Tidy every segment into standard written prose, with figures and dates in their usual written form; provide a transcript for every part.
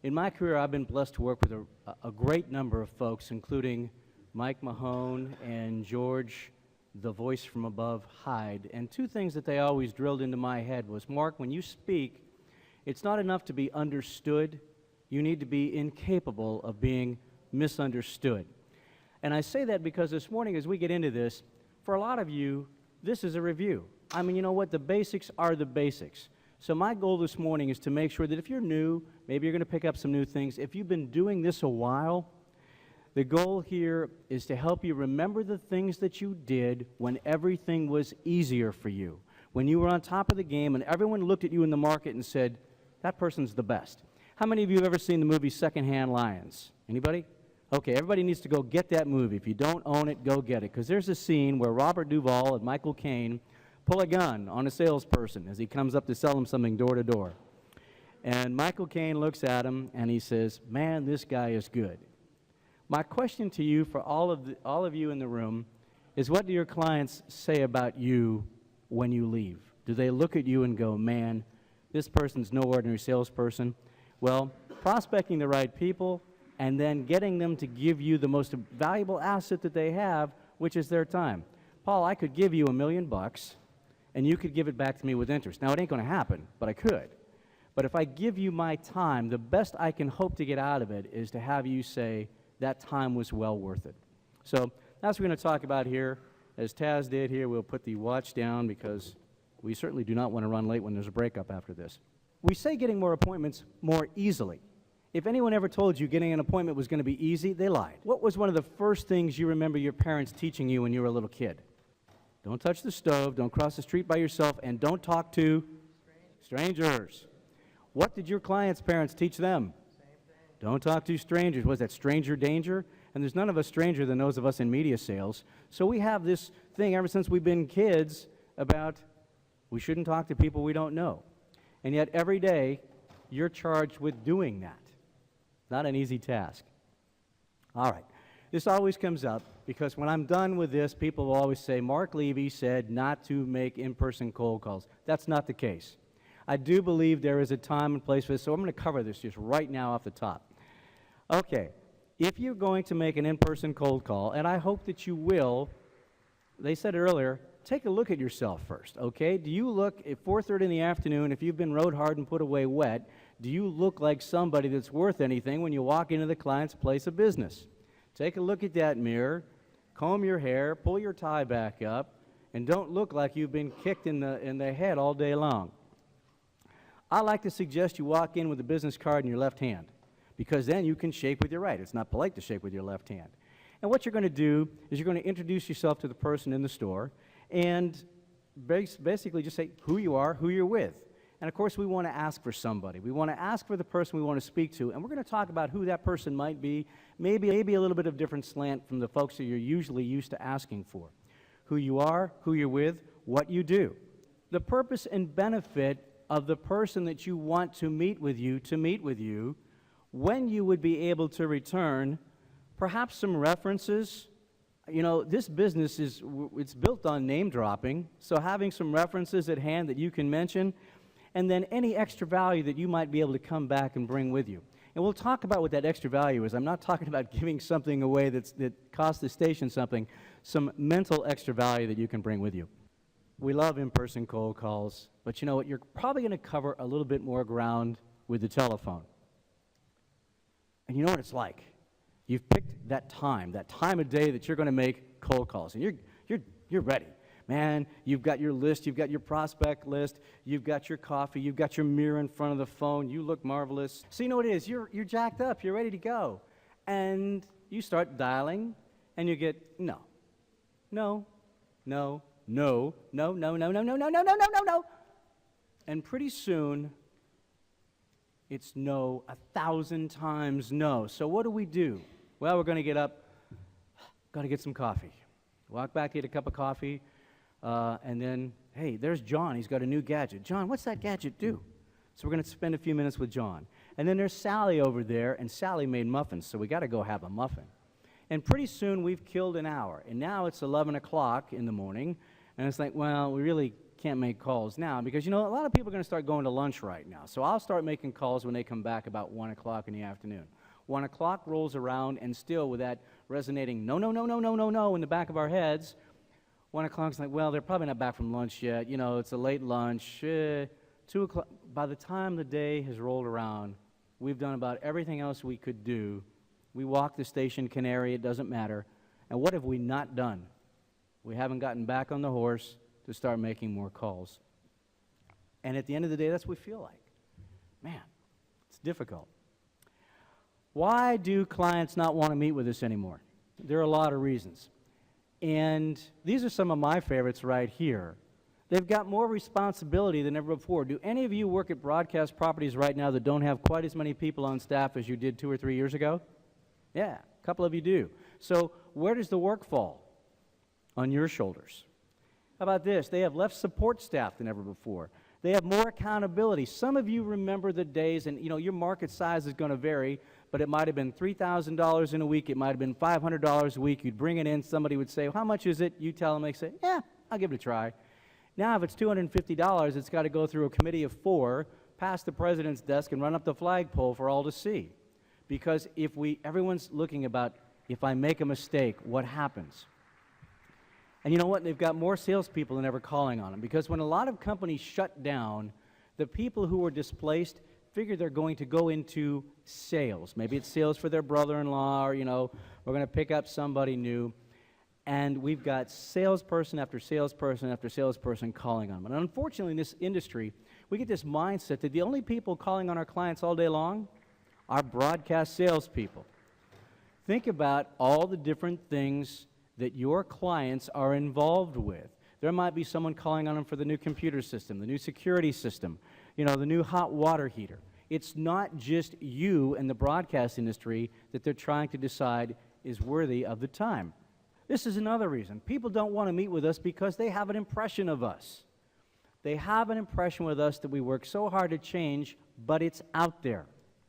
In my career, I've been blessed to work with a great number of folks, including Mike Mahone and George, the voice from above, Hyde. And two things that they always drilled into my head was, Mark, when you speak, it's not enough to be understood. You need to be incapable of being misunderstood. And I say that because this morning, as we get into this, for a lot of you, this is a review. I mean, you know what? The basics are the basics. So my goal this morning is to make sure that if you're new, maybe you're going to pick up some new things. If you've been doing this a while, the goal here is to help you remember the things that you did when everything was easier for you, when you were on top of the game and everyone looked at you in the market and said, that person's the best. How many of you have ever seen the movie Secondhand Lions? Anybody? Okay, everybody needs to go get that movie. If you don't own it, go get it, because there's a scene where Robert Duvall and Michael Caine pull a gun on a salesperson as he comes up to sell him something door to door. And Michael Caine looks at him and he says, man, this guy is good. My question to you, for all of you in the room, is what do your clients say about you when you leave? Do they look at you and go, man, this person's no ordinary salesperson? Well, prospecting the right people and then getting them to give you the most valuable asset that they have, which is their time. Paul, I could give you $1 million and you could give it back to me with interest. Now, it ain't going to happen, but I could. But if I give you my time, the best I can hope to get out of it is to have you say that time was well worth it. So that's what we're going to talk about here. As Taz did here, we'll put the watch down because we certainly do not want to run late when there's a breakup after this. We say getting more appointments more easily. If anyone ever told you getting an appointment was going to be easy, they lied. What was one of the first things you remember your parents teaching you when you were a little kid? Don't touch the stove, don't cross the street by yourself, and don't talk to strangers. What did your clients' parents teach them? Same thing. Don't talk to strangers. Was that stranger danger? And there's none of us stranger than those of us in media sales. So we have this thing ever since we've been kids about we shouldn't talk to people we don't know. And yet every day you're charged with doing that. Not an easy task. All right. This always comes up because when I'm done with this, people will always say, Mark Levy said not to make in-person cold calls. That's not the case. I do believe there is a time and place for this, so I'm going to cover this just right now off the top. Okay, if you're going to make an in-person cold call, and I hope that you will, they said it earlier, take a look at yourself first, okay? Do you look at 4:30 in the afternoon, if you've been rode hard and put away wet, do you look like somebody that's worth anything when you walk into the client's place of business? Take a look at that mirror, comb your hair, pull your tie back up, and don't look like you've been kicked in the head all day long. I like to suggest you walk in with a business card in your left hand, because then you can shake with your right. It's not polite to shake with your left hand. And what you're going to do is you're going to introduce yourself to the person in the store and basically just say who you are, who you're with. And of course, we want to ask for somebody. We want to ask for the person we want to speak to, and we're going to talk about who that person might be, maybe a little bit of different slant from the folks that you're usually used to asking for. Who you are, who you're with, what you do. The purpose and benefit of the person that you want to meet with you, when you would be able to return, perhaps some references. You know, this business it's built on name dropping, so having some references at hand that you can mention, and then any extra value that you might be able to come back and bring with you. And we'll talk about what that extra value is. I'm not talking about giving something away that costs the station something, some mental extra value that you can bring with you. We love in-person cold calls, but you know what? You're probably going to cover a little bit more ground with the telephone. And you know what it's like. You've picked that time of day that you're going to make cold calls, and you're ready. Man, you've got your list, you've got your prospect list, you've got your coffee, you've got your mirror in front of the phone, you look marvelous. So you know what it is, you're jacked up, you're ready to go. And you start dialing, and you get no, no, no, no, no, no, no, no, no, no, no, no, no, no, no. And pretty soon, it's no 1,000 times no. So what do? Well, we're going to get up, got to get some coffee. Walk back, get a cup of coffee, and then, hey, there's John. He's got a new gadget. John, what's that gadget do? So we're going to spend a few minutes with John. And then there's Sally over there, and Sally made muffins, so we got to go have a muffin. And pretty soon we've killed an hour, and now it's 11 o'clock in the morning, and it's like, well, we really can't make calls now because, you know, a lot of people are going to start going to lunch right now. So I'll start making calls when they come back about 1 o'clock in the afternoon. 1 o'clock rolls around, and still with that resonating no, no, no, no, no, no, no in the back of our heads, 1 o'clock's like, well, they're probably not back from lunch yet. You know, it's a late lunch. 2 o'clock. By the time the day has rolled around, we've done about everything else we could do. We walk the station canary, it doesn't matter. And what have we not done? We haven't gotten back on the horse to start making more calls. And at the end of the day, that's what we feel like. Man, it's difficult. Why do clients not want to meet with us anymore? There are a lot of reasons. And these are some of my favorites right here. They've got more responsibility than ever before. Do any of you work at broadcast properties right now that don't have quite as many people on staff as you did 2 or 3 years ago? Yeah, a couple of you do. So where does the work fall? On your shoulders. How about this? They have less support staff than ever before. They have more accountability. Some of you remember the days, and you know, your market size is going to vary, but it might have been $3,000 in a week. It might have been $500 a week. You'd bring it in. Somebody would say, how much is it? You tell them. They say, yeah, I'll give it a try. Now, if it's $250, it's got to go through a committee of 4, past the president's desk, and run up the flagpole for all to see. Because if everyone's looking about, if I make a mistake, what happens? And you know what? They've got more salespeople than ever calling on them. Because when a lot of companies shut down, the people who were displaced figure they're going to go into sales. Maybe it's sales for their brother-in-law, or, you know, we're going to pick up somebody new. And we've got salesperson after salesperson after salesperson calling on them. And unfortunately, in this industry, we get this mindset that the only people calling on our clients all day long are broadcast salespeople. Think about all the different things that your clients are involved with. There might be someone calling on them for the new computer system, the new security system, you know, the new hot water heater. It's not just you and the broadcast industry that they're trying to decide is worthy of the time. This is another reason. People don't want to meet with us because they have an impression of us. They have an impression with us that we work so hard to change, but it's out there.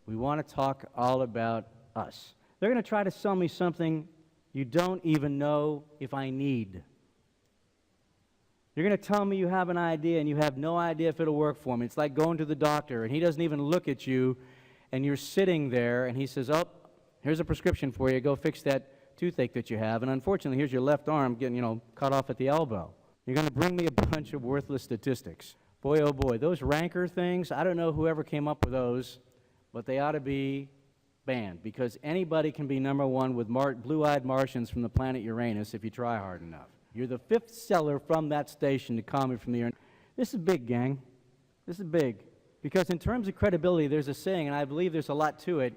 We want to talk all about us. They're going to try to sell me something you don't even know if I need. You're going to tell me you have an idea and you have no idea if it'll work for me. It's like going to the doctor and he doesn't even look at you and you're sitting there and he says, oh, here's a prescription for you. Go fix that toothache that you have. And unfortunately, here's your left arm getting, you know, cut off at the elbow. You're going to bring me a bunch of worthless statistics. Boy, oh boy, those ranker things, I don't know whoever came up with those, but they ought to be banned, because anybody can be number one with blue-eyed Martians from the planet Uranus if you try hard enough. You're the 5th seller from that station to call me from the Uranus. This is big, gang. This is big. Because in terms of credibility, there's a saying, and I believe there's a lot to it,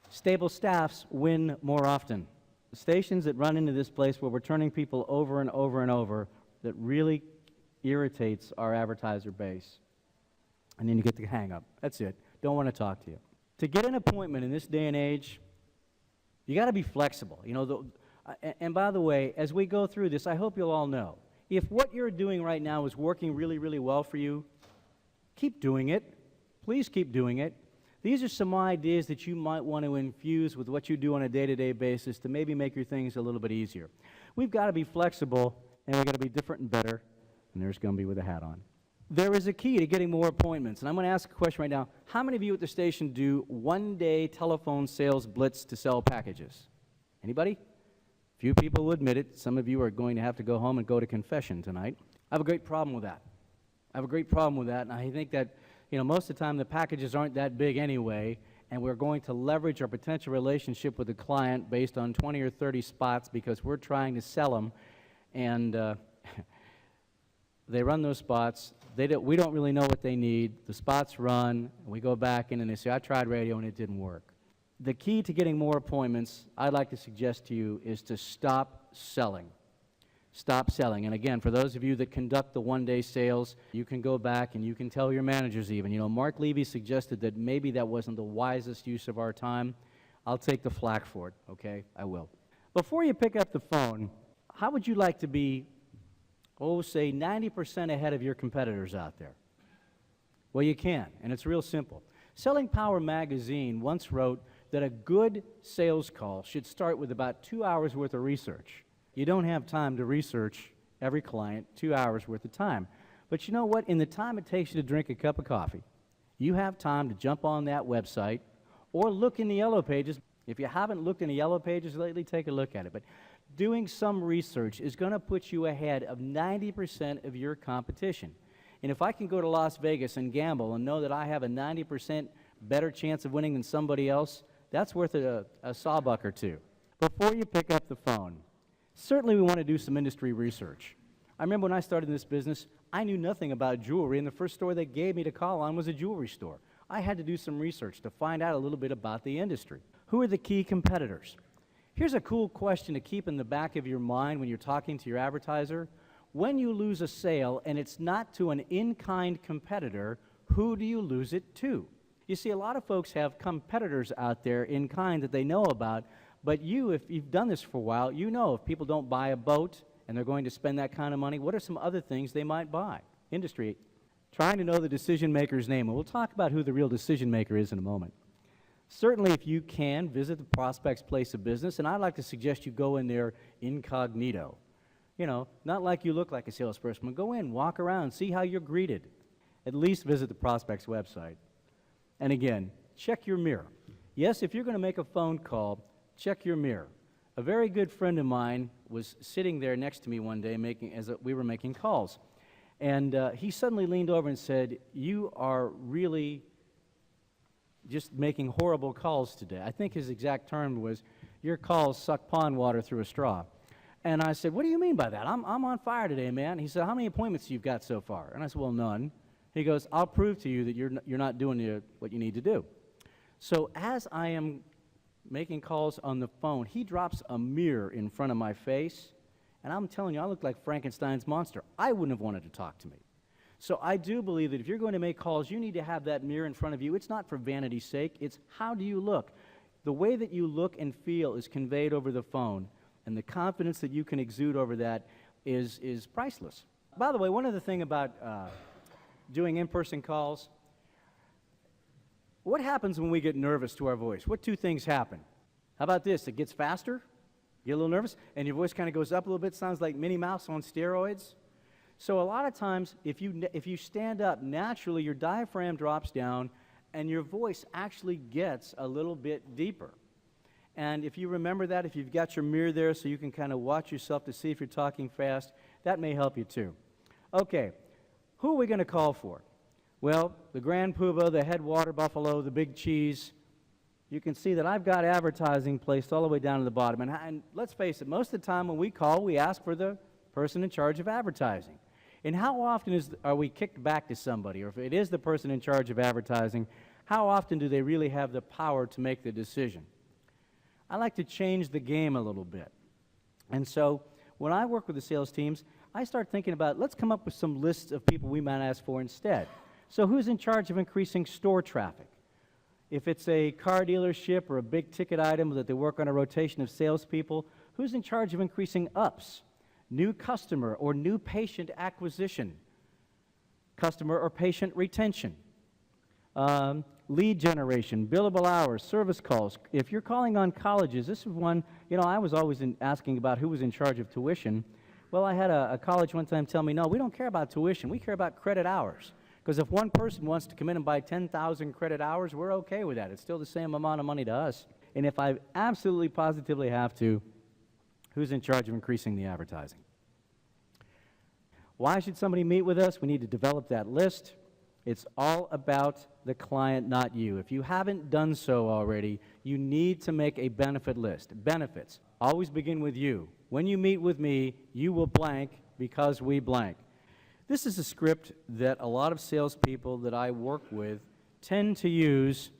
stable staffs win more often. The stations that run into this place where we're turning people over and over and over, that really irritates our advertiser base. And then you get the hang-up. That's it. Don't want to talk to you. To get an appointment in this day and age, you got to be flexible. You know, and by the way, as we go through this, I hope you'll all know, if what you're doing right now is working really, really well for you, keep doing it. Please keep doing it. These are some ideas that you might want to infuse with what you do on a day-to-day basis to maybe make your things a little bit easier. We've got to be flexible, and we've got to be different and better, and there's Gumby with a hat on. There is a key to getting more appointments, and I'm going to ask a question right now. How many of you at the station do one-day telephone sales blitz to sell packages? Anybody? Few people will admit it. Some of you are going to have to go home and go to confession tonight. I have a great problem with that. I have a great problem with that, and I think that, you know, most of the time the packages aren't that big anyway, and we're going to leverage our potential relationship with the client based on 20 or 30 spots because we're trying to sell them, and they run those spots. We don't really know what they need. The spots run, and we go back in and they say, I tried radio and it didn't work. The key to getting more appointments, I'd like to suggest to you, is to stop selling. Stop selling. And again, for those of you that conduct the one-day sales, you can go back and you can tell your managers even. You know, Mark Levy suggested that maybe that wasn't the wisest use of our time. I'll take the flack for it, okay? I will. Before you pick up the phone, how would you like to be, say 90% ahead of your competitors out there? Well, you can, and it's real simple. Selling Power magazine once wrote that a good sales call should start with about 2 hours worth of research. You don't have time to research every client, 2 hours worth of time. But you know what? In the time it takes you to drink a cup of coffee, you have time to jump on that website or look in the yellow pages. If you haven't looked in the yellow pages lately, take a look at it. But doing some research is going to put you ahead of 90% of your competition. And if I can go to Las Vegas and gamble and know that I have a 90% better chance of winning than somebody else, that's worth a sawbuck or two. Before you pick up the phone, certainly we want to do some industry research. I remember when I started in this business, I knew nothing about jewelry, and the first store they gave me to call on was a jewelry store. I had to do some research to find out a little bit about the industry. Who are the key competitors? Here's a cool question to keep in the back of your mind when you're talking to your advertiser. When you lose a sale and it's not to an in-kind competitor, who do you lose it to? You see, a lot of folks have competitors out there in kind that they know about, but you, if you've done this for a while, you know if people don't buy a boat and they're going to spend that kind of money, what are some other things they might buy? Industry. Trying to know the decision maker's name. And we'll talk about who the real decision maker is in a moment. Certainly, if you can, visit the prospect's place of business, and I'd like to suggest you go in there incognito. You know, not like you look like a salesperson, but go in, walk around, see how you're greeted. At least visit the prospect's website. And again, check your mirror. Yes, if you're going to make a phone call, check your mirror. A very good friend of mine was sitting there next to me one day we were making calls. And he suddenly leaned over and said, "You are really just making horrible calls today." I think his exact term was, "Your calls suck pond water through a straw." And I said, "What do you mean by that? I'm on fire today, man." He said, "How many appointments you've got so far?" And I said, "Well, none." He goes, "I'll prove to you that you're not doing what you need to do." So as I am making calls on the phone, he drops a mirror in front of my face, and I'm telling you, I look like Frankenstein's monster. I wouldn't have wanted to talk to me. So I do believe that if you're going to make calls, you need to have that mirror in front of you. It's not for vanity's sake. It's how do you look? The way that you look and feel is conveyed over the phone, and the confidence that you can exude over that is priceless. By the way, one other thing about doing in-person calls, what happens when we get nervous to our voice? What two things happen? How about this? It gets faster, you get a little nervous, and your voice kind of goes up a little bit, sounds like Minnie Mouse on steroids. So a lot of times, if you stand up, naturally your diaphragm drops down, and your voice actually gets a little bit deeper. And if you remember that, if you've got your mirror there so you can kind of watch yourself to see if you're talking fast, that may help you too. Okay, who are we going to call for? Well, the Grand Poobah, the head water buffalo, the big cheese. You can see that I've got advertising placed all the way down to the bottom. And let's face it, most of the time when we call, we ask for the person in charge of advertising. And how often are we kicked back to somebody? Or if it is the person in charge of advertising, how often do they really have the power to make the decision? I like to change the game a little bit. And so when I work with the sales teams, I start thinking about, let's come up with some lists of people we might ask for instead. So who's in charge of increasing store traffic? If it's a car dealership or a big ticket item that they work on a rotation of salespeople, who's in charge of increasing ups? New customer or new patient acquisition? Customer or patient retention? Lead generation, billable hours, service calls. If you're calling on colleges, this is one, you know, I was always asking about who was in charge of tuition. Well, I had a college one time tell me, no, we don't care about tuition, we care about credit hours. Because if one person wants to come in and buy 10,000 credit hours, we're okay with that. It's still the same amount of money to us. And if I absolutely positively have to, who's in charge of increasing the advertising? Why should somebody meet with us? We need to develop that list. It's all about the client, not you. If you haven't done so already, you need to make a benefit list. Benefits always begin with you. When you meet with me, you will blank because we blank. This is a script that a lot of salespeople that I work with tend to use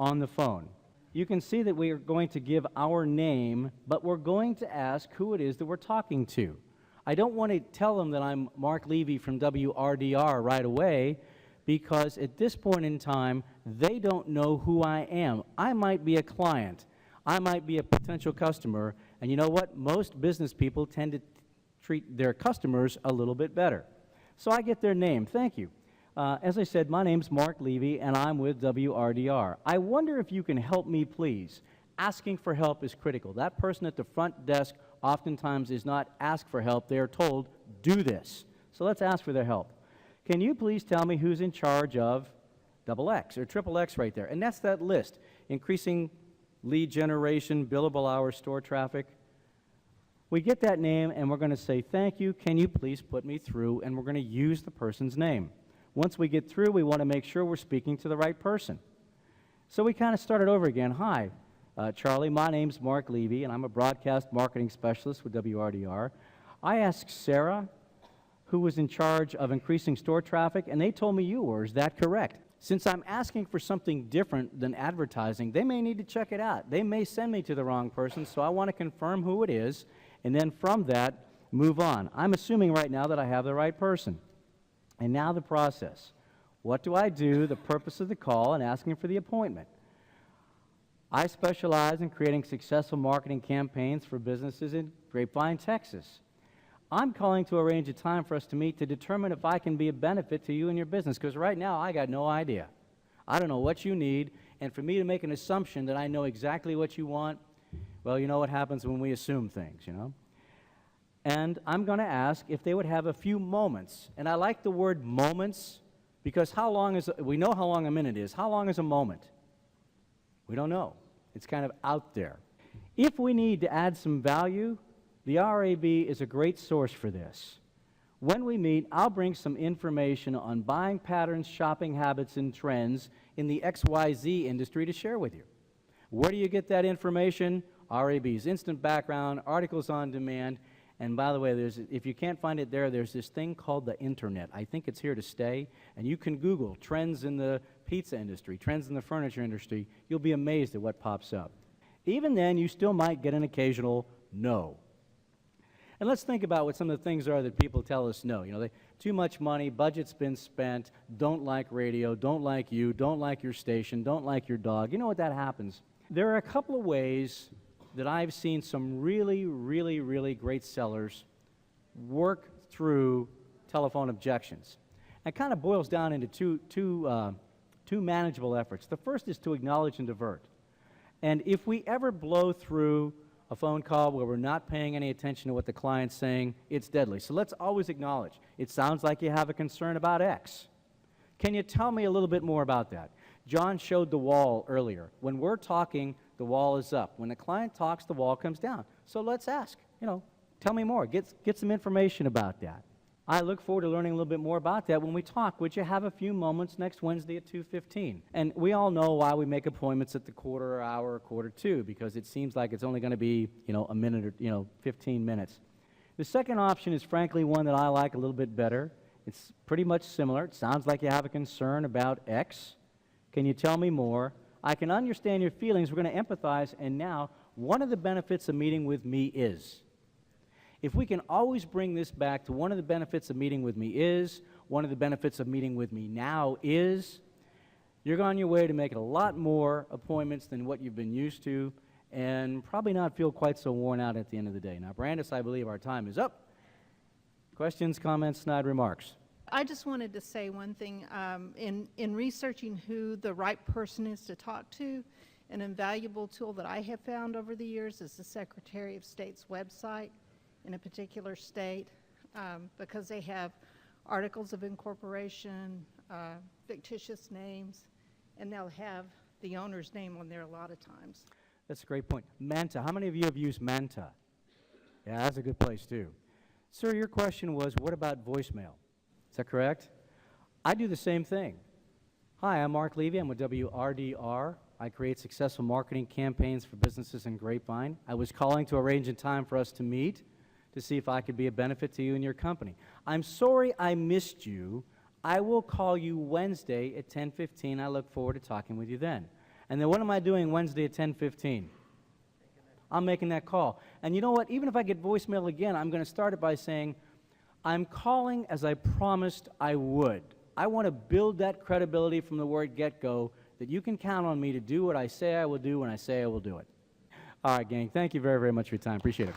on the phone. You can see that we are going to give our name, but we're going to ask who it is that we're talking to. I don't want to tell them that I'm Mark Levy from WRDR right away, because at this point in time, they don't know who I am. I might be a client. I might be a potential customer, and you know what? Most business people tend to treat their customers a little bit better. So I get their name. Thank you. As I said, my name's Mark Levy, and I'm with WRDR. I wonder if you can help me, please. Asking for help is critical. That person at the front desk oftentimes is not asked for help. They are told, do this. So let's ask for their help. can you please tell me who's in charge of double X or triple X right there? And that's that list. Increasing lead generation, billable hours, store traffic. We get that name, and we're going to say, thank you, can you please put me through, and we're going to use the person's name. Once we get through, we want to make sure we're speaking to the right person. So we kind of started over again. Hi, Charlie, my name's Mark Levy, and I'm a broadcast marketing specialist with WRDR. I asked Sarah, who was in charge of increasing store traffic, and they told me you were. Is that correct? Since I'm asking for something different than advertising, they may need to check it out. They may send me to the wrong person, so I want to confirm who it is, and then from that, move on. I'm assuming right now that I have the right person. And now the process. What do I do, the purpose of the call, and asking for the appointment? I specialize in creating successful marketing campaigns for businesses in Grapevine, Texas. I'm calling to arrange a time for us to meet to determine if I can be a benefit to you and your business, because right now I got no idea. I don't know what you need, and for me to make an assumption that I know exactly what you want, well, you know what happens when we assume things, you know? And I'm going to ask if they would have a few moments, and I like the word moments, because how long is, we know how long a minute is. How long is a moment? We don't know. It's kind of out there. If we need to add some value, the RAB is a great source for this. When we meet, I'll bring some information on buying patterns, shopping habits, and trends in the XYZ industry to share with you. Where do you get that information? RAB's Instant Background, articles on demand, and by the way, if you can't find it there, there's this thing called the internet. I think it's here to stay, and you can Google trends in the pizza industry, trends in the furniture industry. You'll be amazed at what pops up. Even then, you still might get an occasional no. And let's think about what some of the things are that people tell us no. You know, too much money, budget's been spent, don't like radio, don't like you, don't like your station, don't like your dog. You know what that happens? There are a couple of ways that I've seen some really, really, really great sellers work through telephone objections. It kind of boils down into two manageable efforts. The first is to acknowledge and divert. And if we ever blow through a phone call where we're not paying any attention to what the client's saying, it's deadly. So let's always acknowledge. It sounds like you have a concern about X. Can you tell me a little bit more about that? John showed the wall earlier. When we're talking, the wall is up. When the client talks, the wall comes down. So let's ask, you know, tell me more. Get some information about that. I look forward to learning a little bit more about that when we talk. Would you have a few moments next Wednesday at 2:15? And we all know why we make appointments at the quarter hour or quarter to, because it seems like it's only going to be, you know, a minute or, you know, 15 minutes. The second option is frankly one that I like a little bit better. It's pretty much similar. It sounds like you have a concern about X. Can you tell me more? I can understand your feelings. We're going to empathize. And now, one of the benefits of meeting with me is, if we can always bring this back to one of the benefits of meeting with me is, one of the benefits of meeting with me now is, you're on your way to making a lot more appointments than what you've been used to, and probably not feel quite so worn out at the end of the day. Now, Brandis, I believe our time is up. Questions, comments, snide remarks? I just wanted to say one thing. In researching who the right person is to talk to, an invaluable tool that I have found over the years is the Secretary of State's website in a particular state, because they have articles of incorporation, fictitious names, and they'll have the owner's name on there a lot of times. That's a great point. Manta, how many of you have used Manta? Yeah, that's a good place too. Sir, your question was, what about voicemail? Is that correct? I do the same thing. Hi, I'm Mark Levy. I'm with WRDR. I create successful marketing campaigns for businesses in Grapevine. I was calling to arrange a time for us to meet to see if I could be a benefit to you and your company. I'm sorry I missed you. I will call you Wednesday at 10:15. I look forward to talking with you then. And then what am I doing Wednesday at 10:15? I'm making that call. And you know what? Even if I get voicemail again, I'm going to start it by saying, I'm calling as I promised I would. I want to build that credibility from the word get-go that you can count on me to do what I say I will do when I say I will do it. All right, gang. Thank you very, very much for your time. Appreciate it.